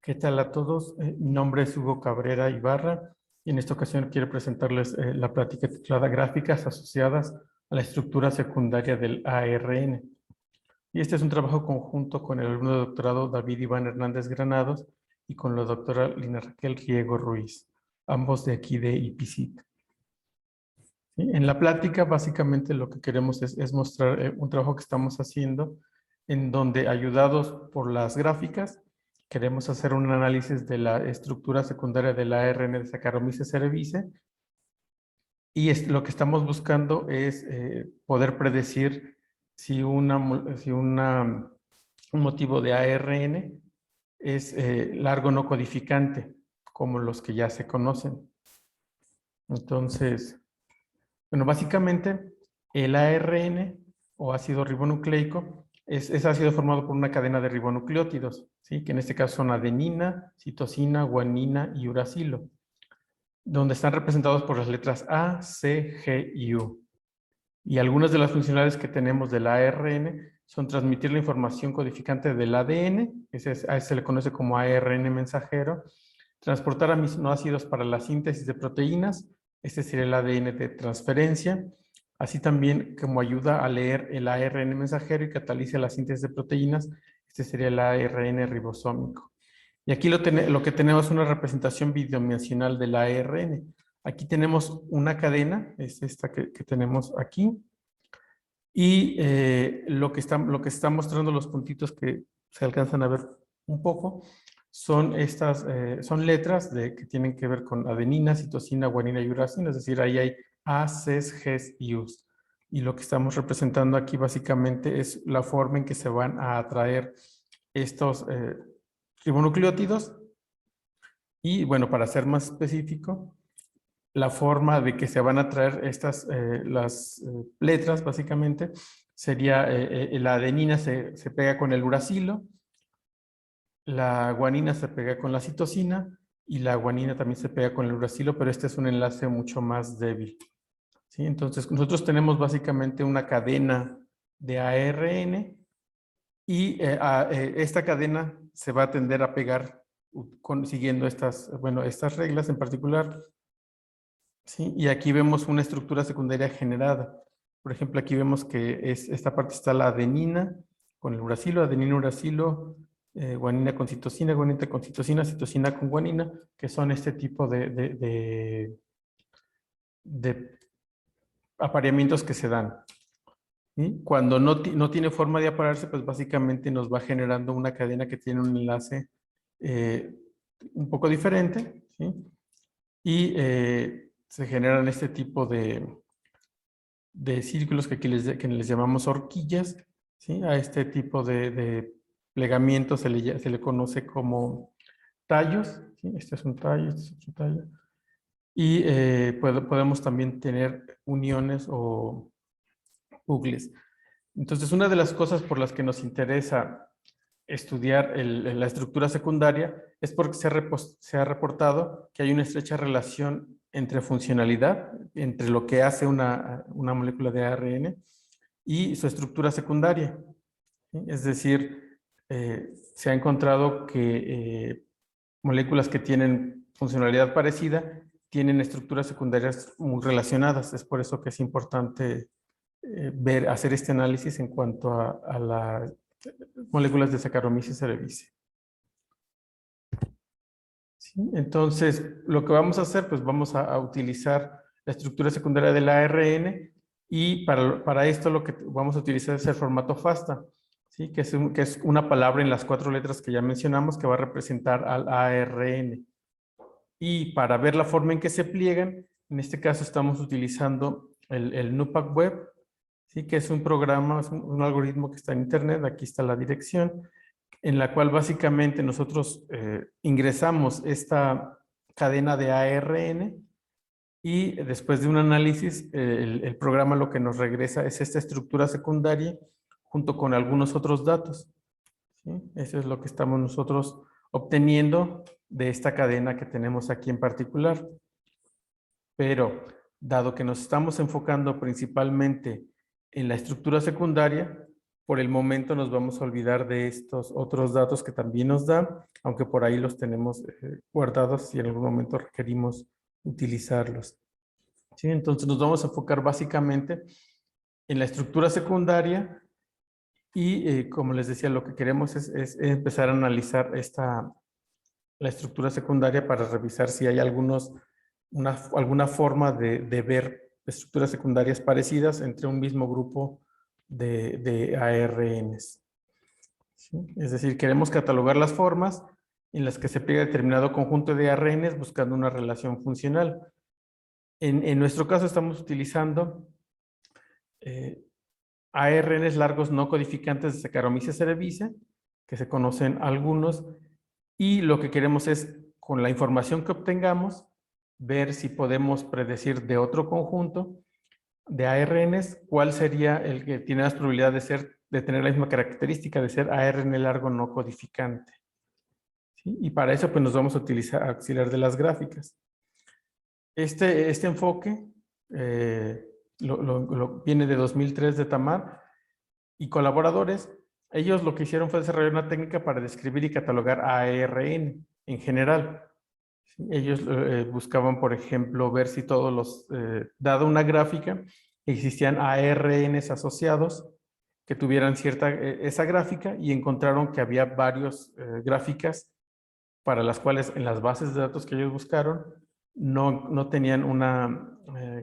¿Qué tal a todos? Mi nombre es Hugo Cabrera Ibarra y en esta ocasión quiero presentarles la plática titulada Gráficas asociadas a la estructura secundaria del ARN. Y este es un trabajo conjunto con el alumno de doctorado David Iván Hernández Granados y con la doctora Lina Raquel Riego Ruiz, ambos de aquí de IPICIT. ¿Sí? En la plática básicamente lo que queremos es mostrar un trabajo que estamos haciendo en donde, ayudados por las gráficas, queremos hacer un análisis de la estructura secundaria del ARN de Saccharomyces cerevisiae y lo que estamos buscando es poder predecir si un motivo de ARN es largo no codificante, como los que ya se conocen. Entonces, bueno, básicamente el ARN o ácido ribonucleico es ácido formado por una cadena de ribonucleótidos, ¿sí? Que en este caso son adenina, citosina, guanina y uracilo, donde están representados por las letras A, C, G y U. Y algunas de las funcionalidades que tenemos del ARN son transmitir la información codificante del ADN, a ese se le conoce como ARN mensajero, transportar aminoácidos para la síntesis de proteínas, este sería el ADN de transferencia, así también como ayuda a leer el ARN mensajero y cataliza la síntesis de proteínas, este sería el ARN ribosómico. Y aquí lo que tenemos es una representación bidimensional del ARN. Aquí tenemos una cadena, es esta que tenemos aquí, y lo que está mostrando los puntitos que se alcanzan a ver un poco, son son letras que tienen que ver con adenina, citosina, guanina y uracilo, es decir, ahí hay A, Cs, Gs y Us. Y lo que estamos representando aquí básicamente es la forma en que se van a atraer estos ribonucleótidos. Y bueno, para ser más específico, la forma de que se van a traer las letras, básicamente, sería la adenina se pega con el uracilo, la guanina se pega con la citosina y la guanina también se pega con el uracilo, pero este es un enlace mucho más débil. ¿Sí? Entonces, nosotros tenemos básicamente una cadena de ARN y esta cadena se va a tender a pegar siguiendo estas reglas en particular. ¿Sí? Y aquí vemos una estructura secundaria generada. Por ejemplo, aquí vemos que esta parte está la adenina con el uracilo, adenina, uracilo, guanina con citosina, guanina con citosina, citosina con guanina, que son este tipo de apareamientos que se dan. ¿Sí? Cuando no tiene forma de aparearse, pues básicamente nos va generando una cadena que tiene un enlace un poco diferente, ¿sí? Y se generan este tipo de círculos que aquí les llamamos horquillas, ¿sí? A este tipo de plegamiento se le conoce como tallos, ¿sí? Este es un tallo, este es otro tallo. Y podemos también tener uniones o bucles. Entonces, una de las cosas por las que nos interesa estudiar la estructura secundaria es porque se ha reportado que hay una estrecha relación entre funcionalidad, entre lo que hace una molécula de ARN y su estructura secundaria. ¿Sí? Es decir, se ha encontrado que moléculas que tienen funcionalidad parecida tienen estructuras secundarias muy relacionadas. Es por eso que es importante hacer este análisis en cuanto a las moléculas de Saccharomyces cerevisiae. ¿Sí? Entonces, lo que vamos a hacer, pues vamos a utilizar la estructura secundaria del ARN y para esto lo que vamos a utilizar es el formato FASTA, ¿sí? Que es una palabra en las 4 letras que ya mencionamos que va a representar al ARN. Y para ver la forma en que se pliegan, en este caso estamos utilizando el NUPAC Web, ¿sí? Que es un programa, es un algoritmo que está en internet, aquí está la dirección, en la cual básicamente nosotros ingresamos esta cadena de ARN y después de un análisis, el programa lo que nos regresa es esta estructura secundaria junto con algunos otros datos. ¿Sí? Eso es lo que estamos nosotros obteniendo de esta cadena que tenemos aquí en particular. Pero, dado que nos estamos enfocando principalmente en la estructura secundaria, Por el momento nos vamos a olvidar de estos otros datos que también nos da, aunque por ahí los tenemos guardados si en algún momento requerimos utilizarlos. ¿Sí? Entonces nos vamos a enfocar básicamente en la estructura secundaria y como les decía, lo que queremos es empezar a analizar la estructura secundaria para revisar si hay alguna forma de ver estructuras secundarias parecidas entre un mismo grupo de ARNs. ¿Sí? Es decir, queremos catalogar las formas en las que se pega determinado conjunto de ARNs buscando una relación funcional. En nuestro caso estamos utilizando ARNs largos no codificantes de Saccharomyces cerevisiae, que se conocen algunos, y lo que queremos es, con la información que obtengamos, ver si podemos predecir de otro conjunto de ARNs cuál sería el que tiene más probabilidad de tener la misma característica de ser ARN largo no codificante. ¿Sí? Y para eso pues nos vamos a utilizar auxiliar de las gráficas. Este enfoque viene de 2003 de Tamar y colaboradores. Ellos lo que hicieron fue desarrollar una técnica para describir y catalogar ARN en general. ¿Sí? Ellos buscaban, por ejemplo, ver si dada una gráfica, existían ARNs asociados que tuvieran esa gráfica y encontraron que había varias gráficas para las cuales en las bases de datos que ellos buscaron no tenían una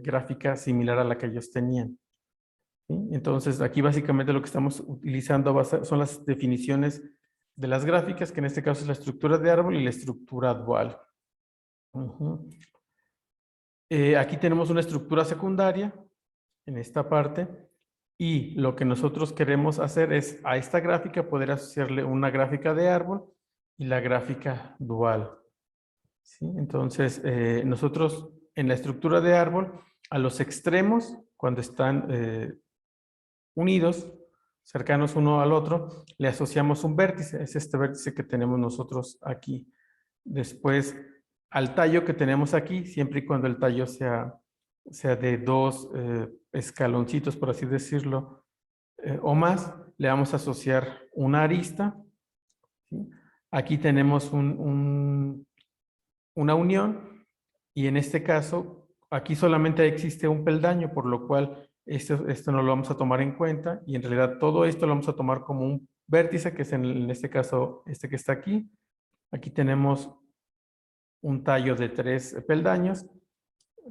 gráfica similar a la que ellos tenían. ¿Sí? Entonces, aquí básicamente lo que estamos utilizando son las definiciones de las gráficas, que en este caso es la estructura de árbol y la estructura dual. Aquí tenemos una estructura secundaria en esta parte y lo que nosotros queremos hacer es a esta gráfica poder asociarle una gráfica de árbol y la gráfica dual. ¿Sí? Entonces, nosotros en la estructura de árbol, a los extremos, cuando están unidos, cercanos uno al otro, le asociamos un vértice. Es este vértice que tenemos nosotros aquí. Después, al tallo que tenemos aquí, siempre y cuando el tallo sea de dos escaloncitos, por así decirlo, o más, le vamos a asociar una arista. ¿Sí? Aquí tenemos una unión y en este caso, aquí solamente existe un peldaño, por lo cual esto no lo vamos a tomar en cuenta y en realidad todo esto lo vamos a tomar como un vértice, que es en este caso este que está aquí. Aquí tenemos un tallo de 3 peldaños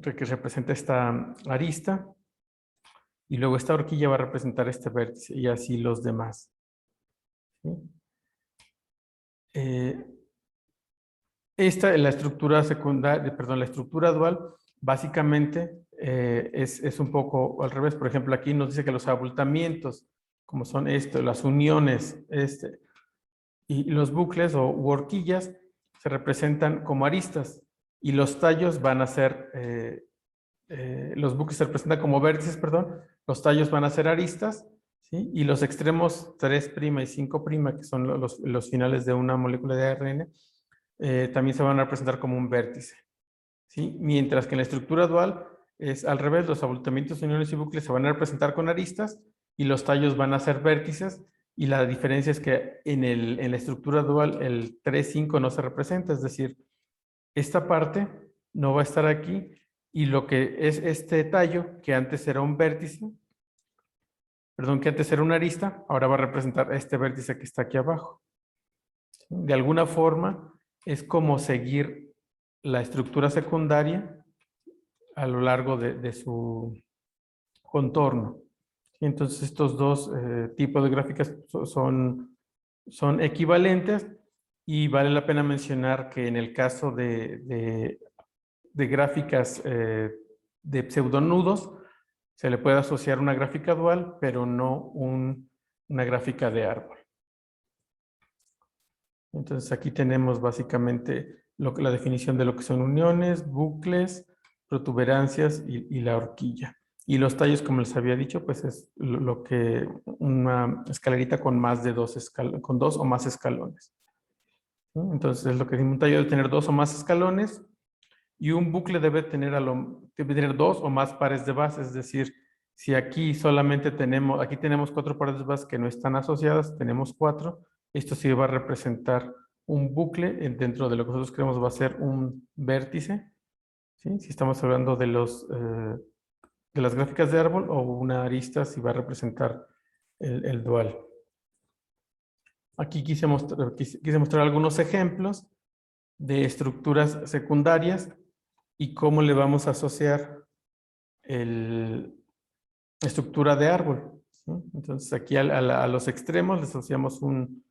que representa esta arista y luego esta horquilla va a representar este vértice y así los demás. ¿Sí? La estructura secundaria, perdón, la estructura dual básicamente es un poco al revés. Por ejemplo, aquí nos dice que los abultamientos, como son las uniones y los bucles u horquillas, se representan como aristas y los tallos van a ser, los bucles se representan como vértices, perdón, los tallos van a ser aristas, ¿sí? Y los extremos 3' y 5', que son los finales de una molécula de ARN, también se van a representar como un vértice. ¿Sí? Mientras que en la estructura dual es al revés, los abultamientos, uniones y bucles se van a representar con aristas y los tallos van a ser vértices, y la diferencia es que en la estructura dual el 3,5 no se representa, es decir, esta parte no va a estar aquí y lo que es este tallo, que antes era un vértice, perdón, que antes era una arista, ahora va a representar este vértice que está aquí abajo. ¿Sí? De alguna forma es como seguir la estructura secundaria a lo largo de su contorno. Entonces estos dos tipos de gráficas son equivalentes y vale la pena mencionar que en el caso de gráficas de pseudonudos se le puede asociar una gráfica dual, pero no una gráfica de árbol. Entonces aquí tenemos básicamente la definición de lo que son uniones, bucles, protuberancias y la horquilla. Y los tallos, como les había dicho, pues es lo que una escalerita con más de con 2 o más escalones. ¿Sí? Entonces es lo que dice, un tallo debe tener 2 o más escalones y un bucle debe tener 2 o más pares de bases, es decir, Si aquí solamente tenemos, aquí tenemos 4 paredes básicas que no están asociadas, tenemos 4, esto sí va a representar un bucle dentro de lo que nosotros creemos va a ser un vértice, ¿sí? Si estamos hablando de de las gráficas de árbol, o una arista si va a representar el dual. Aquí quise mostrar algunos ejemplos de estructuras secundarias y cómo le vamos a asociar la estructura de árbol, ¿sí? Entonces aquí a los extremos le asociamos un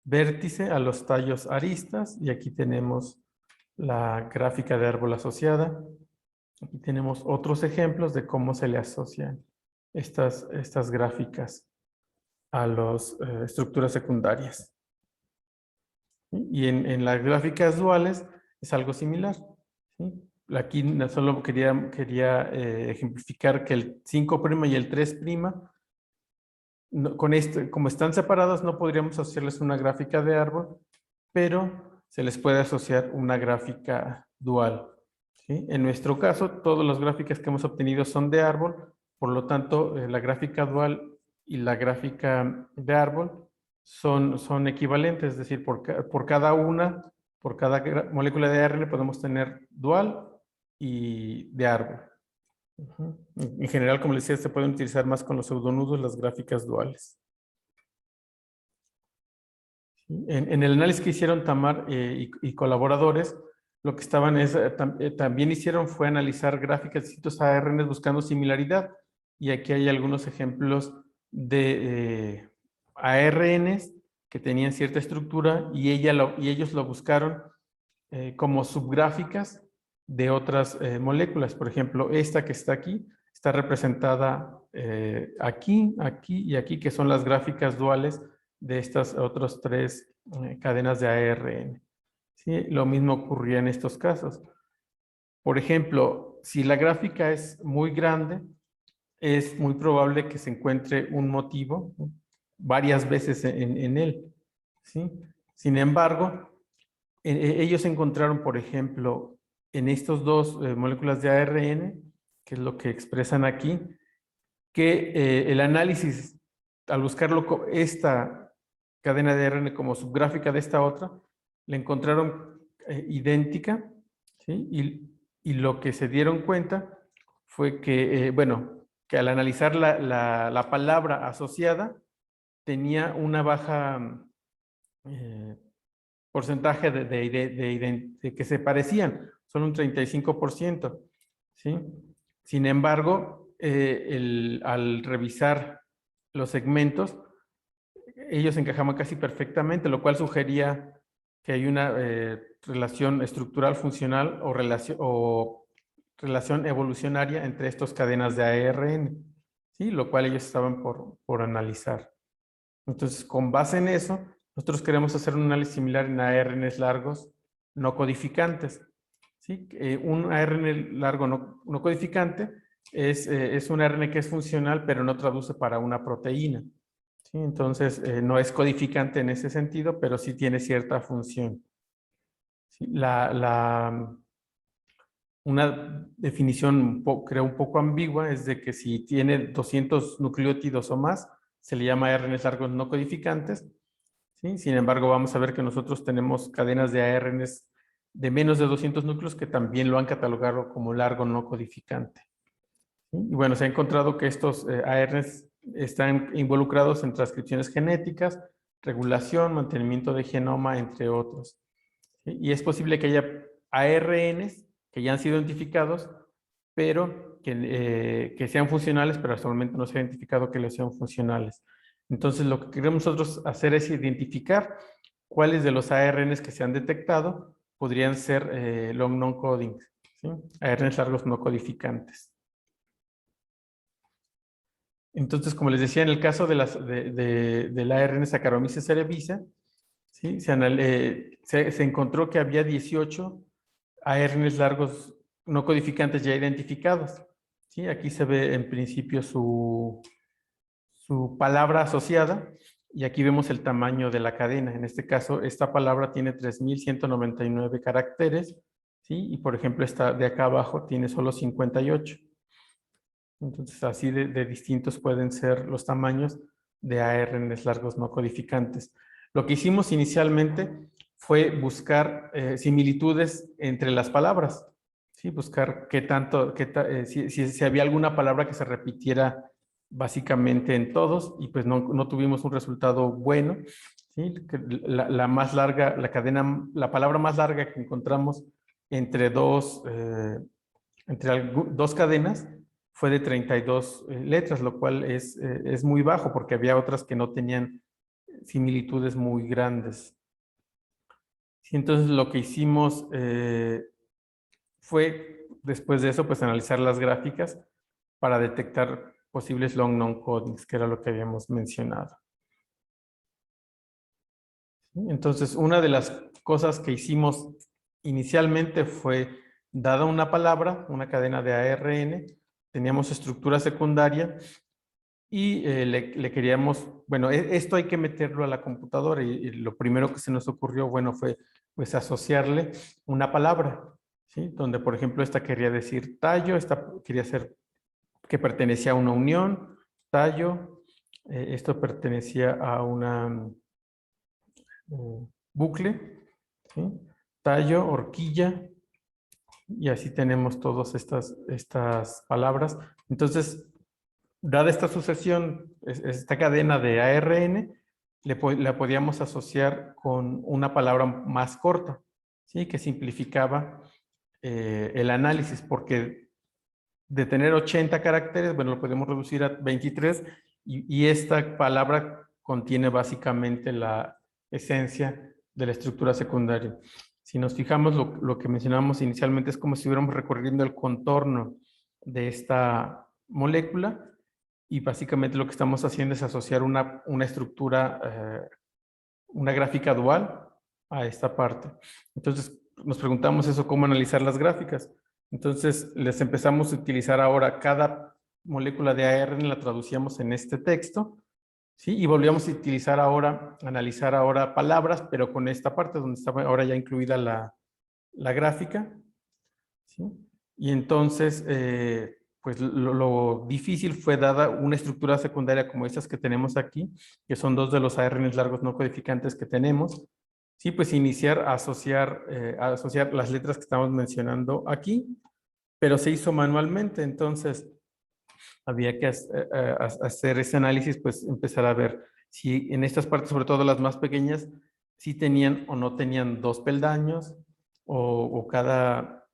vértice, a los tallos aristas, y aquí tenemos la gráfica de árbol asociada. Aquí tenemos otros ejemplos de cómo se le asocian estas gráficas a las estructuras secundarias. ¿Sí? Y en las gráficas duales es algo similar, ¿sí? Aquí solo quería ejemplificar que el 5' y el 3', como están separadas, no podríamos asociarles una gráfica de árbol, pero se les puede asociar una gráfica dual, ¿sí? En nuestro caso, todas las gráficas que hemos obtenido son de árbol, por lo tanto, la gráfica dual y la gráfica de árbol son equivalentes, es decir, por cada molécula de ARN podemos tener dual y de árbol. En general, como les decía, se pueden utilizar más con los pseudonudos las gráficas duales. En el análisis que hicieron Tamar y colaboradores, lo que también hicieron fue analizar gráficas de distintos ARNs buscando similaridad. Y aquí hay algunos ejemplos de ARNs que tenían cierta estructura y ellos lo buscaron como subgráficas de otras moléculas. Por ejemplo, esta que está aquí está representada aquí, aquí y aquí, que son las gráficas duales de estas otras 3 cadenas de ARN. ¿Sí? Lo mismo ocurría en estos casos. Por ejemplo, si la gráfica es muy grande, es muy probable que se encuentre un motivo varias veces en él, ¿sí? Sin embargo, ellos encontraron, por ejemplo, en estos dos moléculas de ARN, que es lo que expresan aquí, que el análisis, al buscarlo esta cadena de ARN como subgráfica de esta otra, la encontraron idéntica, ¿sí? Y lo que se dieron cuenta fue que, bueno, que al analizar la palabra asociada, tenía una baja porcentaje de que se parecían, solo un 35%, ¿sí? Sin embargo, al revisar los segmentos, ellos encajaban casi perfectamente, lo cual sugería que hay una relación estructural funcional o relación evolucionaria entre estas cadenas de ARN, ¿sí? Lo cual ellos estaban por analizar. Entonces, con base en eso, nosotros queremos hacer un análisis similar en ARNs largos no codificantes, ¿sí? Un ARN largo no codificante es un ARN que es funcional, pero no traduce para una proteína, ¿sí? Entonces, no es codificante en ese sentido, pero sí tiene cierta función. ¿Sí? Una definición, creo, un poco ambigua es de que si tiene 200 nucleótidos o más, se le llama ARNs largos no codificantes, ¿sí? Sin embargo, vamos a ver que nosotros tenemos cadenas de ARNs de menos de 200 núcleos que también lo han catalogado como largo no codificante, ¿sí? Y bueno, se ha encontrado que estos ARNs están involucrados en transcripciones genéticas, regulación, mantenimiento de genoma, entre otros, ¿sí? Y es posible que haya ARNs que ya han sido identificados, pero que sean funcionales, pero hasta el momento no se ha identificado que les sean funcionales. Entonces, lo que queremos nosotros hacer es identificar cuáles de los ARNs que se han detectado podrían ser long non-coding, ¿sí? ARNs largos no codificantes. Entonces, como les decía, en el caso del ARN Saccharomyces cerevisiae, ¿sí? Se encontró que había 18 ARNs largos no codificantes ya identificados, ¿sí? Aquí se ve en principio su palabra asociada y aquí vemos el tamaño de la cadena. En este caso, esta palabra tiene 3.199 caracteres, ¿sí? Y por ejemplo, esta de acá abajo tiene solo 58. Entonces, así de distintos pueden ser los tamaños de ARNs largos no codificantes. Lo que hicimos inicialmente fue buscar similitudes entre las palabras, ¿sí? Buscar si había alguna palabra que se repitiera básicamente en todos, y pues no tuvimos un resultado bueno, ¿sí? La más larga, la palabra más larga que encontramos entre dos cadenas fue de 32 letras, lo cual es muy bajo porque había otras que no tenían similitudes muy grandes. Y entonces lo que hicimos fue, después de eso, pues analizar las gráficas para detectar posibles long non-codings, que era lo que habíamos mencionado. Entonces, una de las cosas que hicimos inicialmente fue, dada una palabra, una cadena de ARN, teníamos estructura secundaria y le queríamos, bueno, esto hay que meterlo a la computadora y lo primero que se nos ocurrió, bueno, fue pues asociarle una palabra, ¿sí? Donde, por ejemplo, esta quería decir tallo, esta quería ser que pertenecía a una unión, tallo, esto pertenecía a una bucle, ¿sí? Tallo, horquilla, y así tenemos todas estas palabras. Entonces, dada esta sucesión, esta cadena de ARN, la podíamos asociar con una palabra más corta, ¿sí? Que simplificaba el análisis, porque de tener 80 caracteres, bueno, lo podemos reducir a 23, y esta palabra contiene básicamente la esencia de la estructura secundaria. Si nos fijamos, lo que mencionábamos inicialmente es como si estuviéramos recorriendo el contorno de esta molécula, y básicamente lo que estamos haciendo es asociar una estructura, una gráfica dual a esta parte. Entonces, nos preguntamos eso, ¿cómo analizar las gráficas? Entonces, les empezamos a utilizar ahora cada molécula de ARN, la traducíamos en este texto, ¿sí? Y volvíamos a utilizar ahora, analizar ahora palabras, pero con esta parte donde estaba ahora ya incluida la gráfica, ¿sí? Y entonces, pues lo difícil fue, dada una estructura secundaria como estas que tenemos aquí, que son dos de los ARNs largos no codificantes que tenemos, sí, pues iniciar a asociar las letras que estamos mencionando aquí, pero se hizo manualmente. Entonces había que hacer ese análisis, pues empezar a ver si en estas partes, sobre todo las más pequeñas, si tenían o no tenían dos peldaños, o cada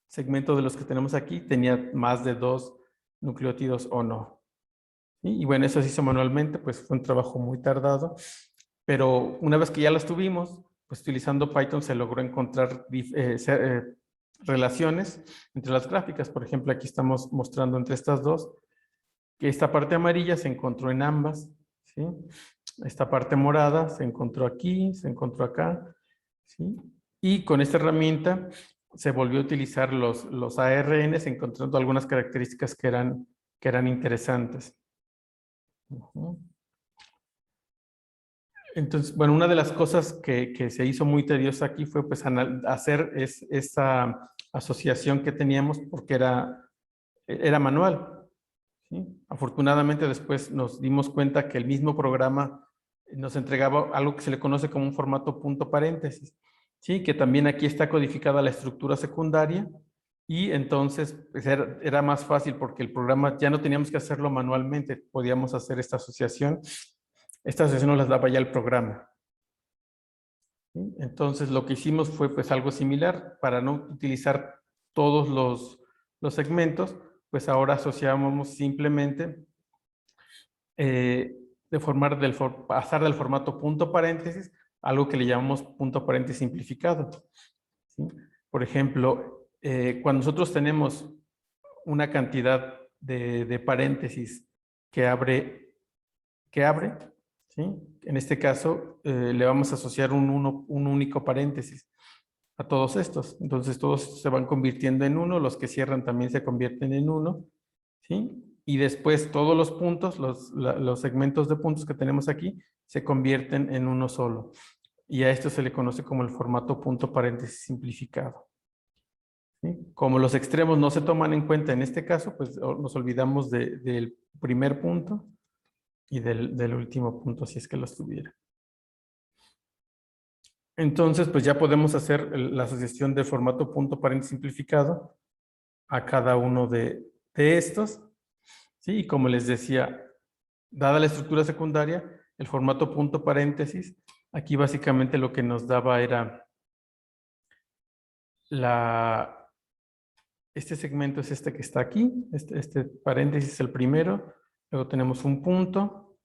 segmento de los que tenemos aquí tenía más de dos nucleótidos o no. Y bueno, eso se hizo manualmente, pues fue un trabajo muy tardado, pero una vez que ya las tuvimos, pues utilizando Python se logró encontrar relaciones entre las gráficas. Por ejemplo, aquí estamos mostrando entre estas dos, que esta parte amarilla se encontró en ambas, ¿sí? Esta parte morada se encontró aquí, se encontró acá, ¿sí? Y con esta herramienta se volvió a utilizar los ARNs, encontrando algunas características que eran interesantes. Entonces, bueno, una de las cosas que se hizo muy tediosa aquí fue pues hacer esa asociación que teníamos, porque era manual, ¿sí? Afortunadamente después nos dimos cuenta que el mismo programa nos entregaba algo que se le conoce como un formato punto paréntesis, ¿sí? Que también aquí está codificada la estructura secundaria, y entonces pues, era más fácil porque el programa ya no teníamos que hacerlo manualmente, podíamos hacer esta asociación. Esta asociación nos las daba ya el programa, ¿sí? Entonces lo que hicimos fue pues algo similar. Para no utilizar todos los segmentos, pues ahora asociábamos simplemente pasar del formato punto paréntesis a algo que le llamamos punto paréntesis simplificado, ¿sí? Por ejemplo, cuando nosotros tenemos una cantidad de paréntesis que abre, ¿sí? En este caso, le vamos a asociar un único paréntesis a todos estos. Entonces, todos se van convirtiendo en uno, los que cierran también se convierten en uno, ¿sí? Y después todos los puntos, los segmentos de puntos que tenemos aquí, se convierten en uno solo. Y a esto se le conoce como el formato punto paréntesis simplificado. ¿sí? Como los extremos no se toman en cuenta en este caso, pues nos olvidamos del primer punto y del último punto, si es que los tuviera. Entonces, pues ya podemos hacer la asociación de formato punto paréntesis simplificado a cada uno de estos. ¿Sí? Y como les decía, dada la estructura secundaria, el formato punto paréntesis, aquí básicamente lo que nos daba era este segmento es este que está aquí, este paréntesis es el primero, luego tenemos un punto,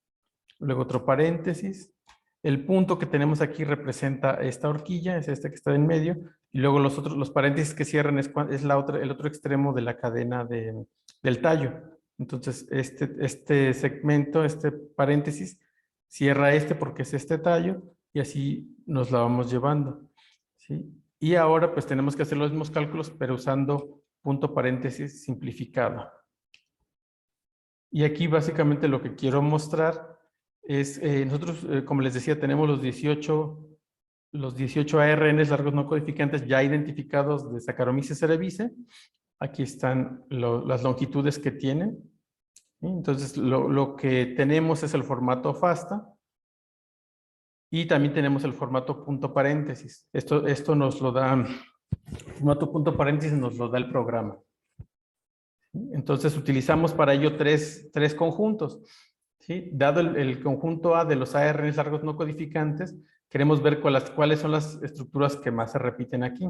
luego otro paréntesis, el punto que tenemos aquí representa esta horquilla, es este que está en medio, y luego los paréntesis que cierran es el otro extremo de la cadena del tallo. Entonces, este segmento, este paréntesis, cierra porque es este tallo, y así nos la vamos llevando, ¿sí? Y ahora pues tenemos que hacer los mismos cálculos, pero usando punto paréntesis simplificado. Y aquí básicamente lo que quiero mostrar es, nosotros, como les decía, tenemos los 18 ARNs largos no codificantes ya identificados de Saccharomyces cerevisiae. Aquí están las longitudes que tienen. ¿Sí? Entonces, lo que tenemos es el formato FASTA. Y también tenemos el formato punto paréntesis. Esto nos lo da, el formato punto paréntesis nos lo da el programa. Entonces utilizamos para ello tres conjuntos. ¿Sí? Dado el conjunto A de los ARNs largos no codificantes, queremos ver cuáles son las estructuras que más se repiten aquí.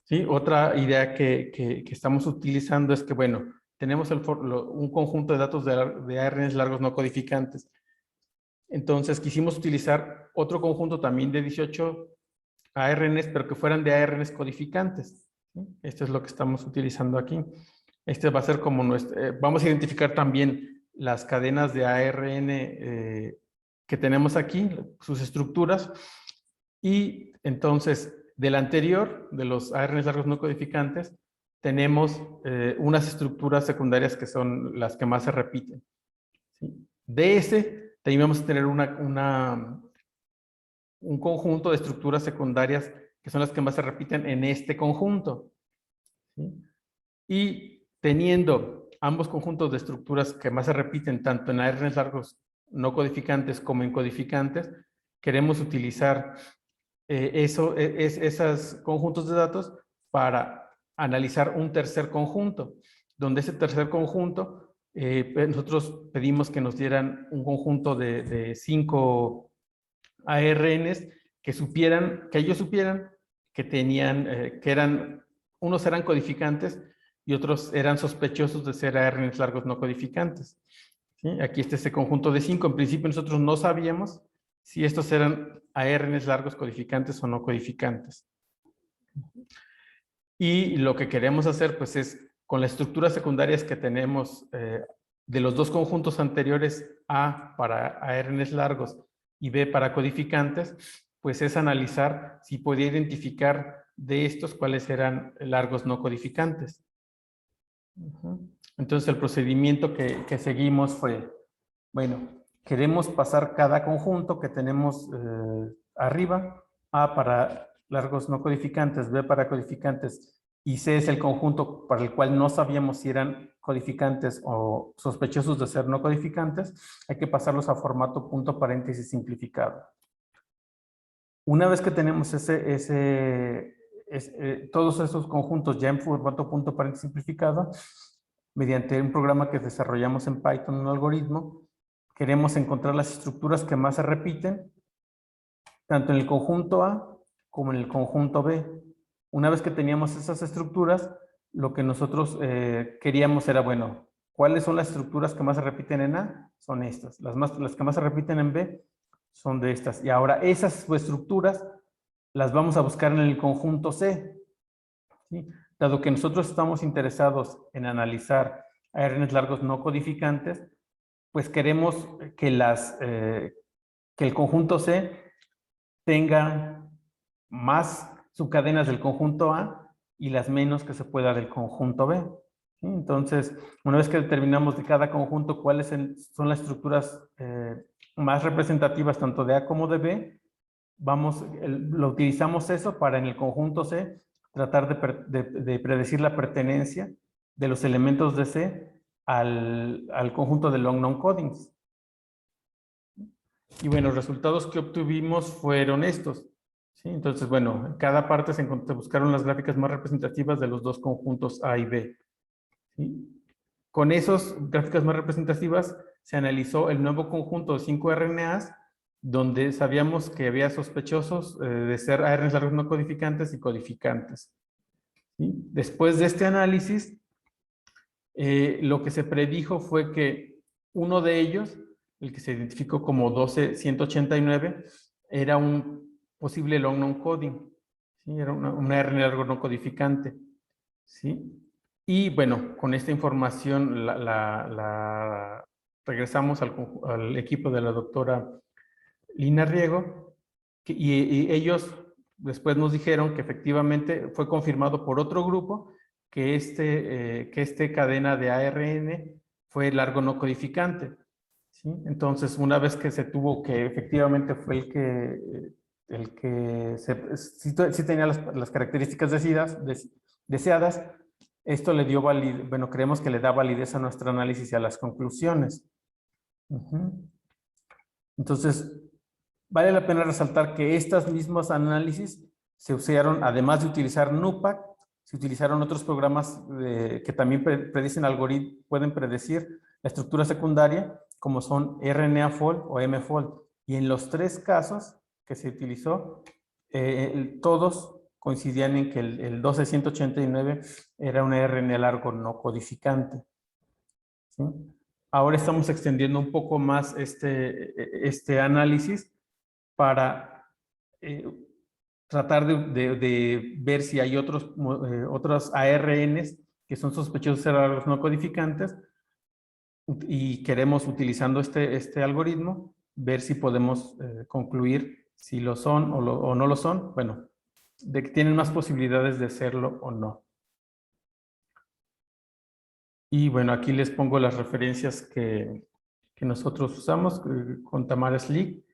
¿Sí? Otra idea que estamos utilizando es que, bueno, tenemos un conjunto de datos de ARNs largos no codificantes. Entonces quisimos utilizar otro conjunto también de 18 ARNs, pero que fueran de ARNs codificantes. ¿Sí? Esto es lo que estamos utilizando aquí. Este va a ser como vamos a identificar también las cadenas de ARN que tenemos aquí, sus estructuras. Y entonces, del anterior, de los ARNs largos no codificantes, tenemos unas estructuras secundarias que son las que más se repiten. ¿Sí? De ese, teníamos que tener un conjunto de estructuras secundarias que son las que más se repiten en este conjunto. ¿Sí? Y teniendo ambos conjuntos de estructuras que más se repiten tanto en ARNs largos no codificantes como en codificantes, queremos utilizar esos conjuntos de datos para analizar un tercer conjunto, donde ese tercer conjunto, nosotros pedimos que nos dieran un conjunto de 5 ARNs que ellos supieran que tenían, unos eran codificantes y otros eran sospechosos de ser ARNs largos no codificantes. ¿Sí? Aquí está ese conjunto de 5. En principio nosotros no sabíamos si estos eran ARNs largos codificantes o no codificantes. Y lo que queremos hacer pues es, con las estructuras secundarias que tenemos de los dos conjuntos anteriores, A para ARNs largos y B para codificantes, pues es analizar si podía identificar de estos cuáles eran largos no codificantes. Entonces el procedimiento que seguimos fue, bueno, queremos pasar cada conjunto que tenemos arriba, A para largos no codificantes, B para codificantes, y C es el conjunto para el cual no sabíamos si eran codificantes o sospechosos de ser no codificantes, hay que pasarlos a formato punto paréntesis simplificado. Una vez que tenemos todos esos conjuntos ya en formato punto paréntesis simplificado, mediante un programa que desarrollamos en Python, un algoritmo, queremos encontrar las estructuras que más se repiten, tanto en el conjunto A como en el conjunto B. Una vez que teníamos esas estructuras, lo que nosotros queríamos era, bueno, ¿cuáles son las estructuras que más se repiten en A? Son estas. Las que más se repiten en B son de estas. Y ahora esas estructuras las vamos a buscar en el conjunto C. ¿Sí? Dado que nosotros estamos interesados en analizar ARNs largos no codificantes, pues queremos que el conjunto C tenga más subcadenas del conjunto A y las menos que se pueda del conjunto B. ¿Sí? Entonces, una vez que determinamos de cada conjunto cuáles son las estructuras más representativas tanto de A como de B, lo utilizamos eso para en el conjunto C tratar de predecir la pertenencia de los elementos de C al conjunto de long non-codings. Y bueno, los resultados que obtuvimos fueron estos. ¿Sí? Entonces, bueno, en cada parte se buscaron las gráficas más representativas de los dos conjuntos A y B. ¿Sí? Con esas gráficas más representativas se analizó el nuevo conjunto de 5 RNAs, donde sabíamos que había sospechosos de ser ARNs largos no codificantes y codificantes. ¿Sí? Después de este análisis, lo que se predijo fue que uno de ellos, el que se identificó como 12189, era un posible long non-coding. ¿Sí? Era una RNA largo no codificante. ¿Sí? Y bueno, con esta información regresamos al equipo de la doctora Lina Riego y ellos después nos dijeron que efectivamente fue confirmado por otro grupo que este cadena de ARN fue largo no codificante. ¿Sí? Entonces, una vez que se tuvo que efectivamente fue el que sí tenía las características deseadas, esto le dio validez, bueno, creemos que le da validez a nuestro análisis y a las conclusiones. Entonces, vale la pena resaltar que estos mismos análisis se usaron, además de utilizar NUPAC, se utilizaron otros programas que también pueden predecir la estructura secundaria, como son RNA-Fold o M-Fold. Y en los tres casos que se utilizó, todos coincidían en que el 12189 era una RNA largo no codificante. ¿Sí? Ahora estamos extendiendo un poco más este análisis para tratar de ver si hay otros ARNs que son sospechosos de ser largos no codificantes y queremos, utilizando este algoritmo, ver si podemos concluir si lo son o no lo son. Bueno, de que tienen más posibilidades de serlo o no. Y bueno, aquí les pongo las referencias que nosotros usamos con Tamara Slick.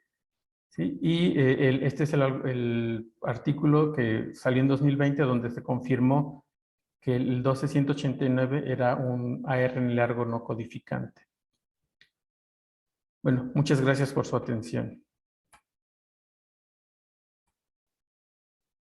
¿Sí? Y este es el artículo que salió en 2020 donde se confirmó que el 12189 era un ARN largo no codificante. Bueno, muchas gracias por su atención.